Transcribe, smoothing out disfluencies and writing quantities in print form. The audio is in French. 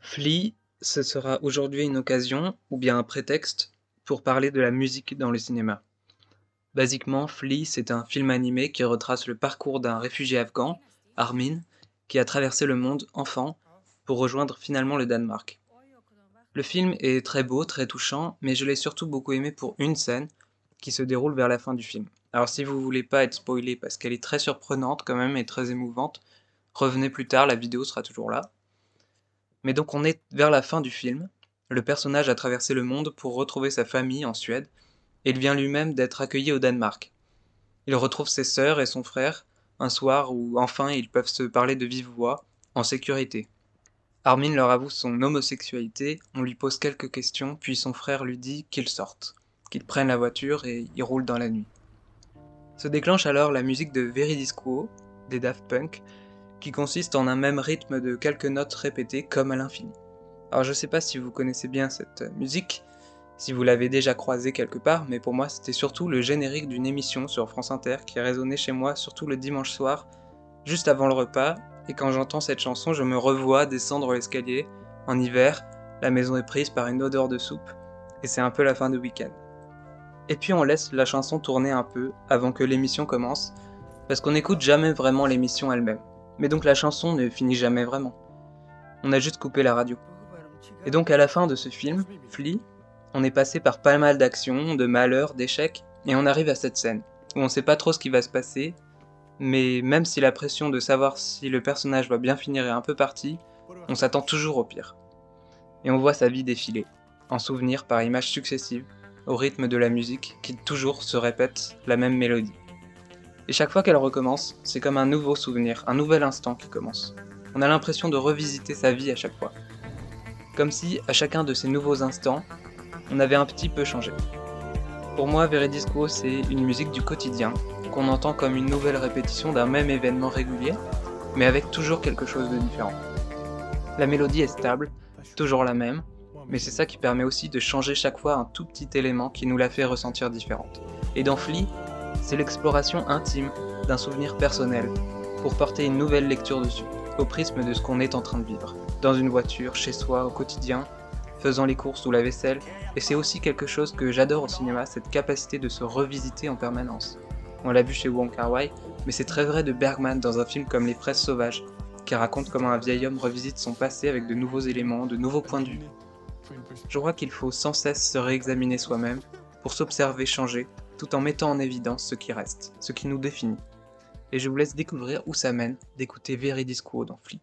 Flea, ce sera aujourd'hui une occasion, ou bien un prétexte, pour parler de la musique dans le cinéma. Basiquement, Flea, c'est un film animé qui retrace le parcours d'un réfugié afghan, Armin, qui a traversé le monde enfant pour rejoindre finalement le Danemark. Le film est très beau, très touchant, mais je l'ai surtout beaucoup aimé pour une scène qui se déroule vers la fin du film. Alors si vous voulez pas être spoilé parce qu'elle est très surprenante quand même et très émouvante, revenez plus tard, la vidéo sera toujours là. Mais donc on est vers la fin du film, le personnage a traversé le monde pour retrouver sa famille en Suède, et il vient lui-même d'être accueilli au Danemark. Il retrouve ses sœurs et son frère, un soir où enfin ils peuvent se parler de vive voix, en sécurité. Armin leur avoue son homosexualité, on lui pose quelques questions, puis son frère lui dit qu'ils sortent, qu'ils prennent la voiture et ils roulent dans la nuit. Se déclenche alors la musique de Veridisco, des Daft Punk, qui consiste en un même rythme de quelques notes répétées comme à l'infini. Alors je sais pas si vous connaissez bien cette musique, si vous l'avez déjà croisée quelque part, mais pour moi c'était surtout le générique d'une émission sur France Inter qui résonnait chez moi surtout le dimanche soir, juste avant le repas, et quand j'entends cette chanson je me revois descendre l'escalier, en hiver, la maison est prise par une odeur de soupe, et c'est un peu la fin du week-end. Et puis on laisse la chanson tourner un peu avant que l'émission commence, parce qu'on n'écoute jamais vraiment l'émission elle-même. Mais donc la chanson ne finit jamais vraiment. On a juste coupé la radio. Et donc à la fin de ce film, Flea, on est passé par pas mal d'actions, de malheurs, d'échecs, et on arrive à cette scène, où on sait pas trop ce qui va se passer, mais même si la pression de savoir si le personnage va bien finir est un peu partie, on s'attend toujours au pire. Et on voit sa vie défiler, en souvenirs par images successives, au rythme de la musique qui toujours se répète la même mélodie. Et chaque fois qu'elle recommence, c'est comme un nouveau souvenir, un nouvel instant qui commence. On a l'impression de revisiter sa vie à chaque fois. Comme si, à chacun de ces nouveaux instants, on avait un petit peu changé. Pour moi, Veridisco, c'est une musique du quotidien, qu'on entend comme une nouvelle répétition d'un même événement régulier, mais avec toujours quelque chose de différent. La mélodie est stable, toujours la même, mais c'est ça qui permet aussi de changer chaque fois un tout petit élément qui nous la fait ressentir différente. Et dans Flea, c'est l'exploration intime d'un souvenir personnel, pour porter une nouvelle lecture dessus, au prisme de ce qu'on est en train de vivre, dans une voiture, chez soi, au quotidien, faisant les courses ou la vaisselle, et c'est aussi quelque chose que j'adore au cinéma, cette capacité de se revisiter en permanence. On l'a vu chez Wong Kar-wai, mais c'est très vrai de Bergman dans un film comme Les Fraises sauvages, qui raconte comment un vieil homme revisite son passé avec de nouveaux éléments, de nouveaux points de vue. Je crois qu'il faut sans cesse se réexaminer soi-même, pour s'observer changer, tout en mettant en évidence ce qui reste, ce qui nous définit. Et je vous laisse découvrir où ça mène d'écouter Veridisco dans Flea.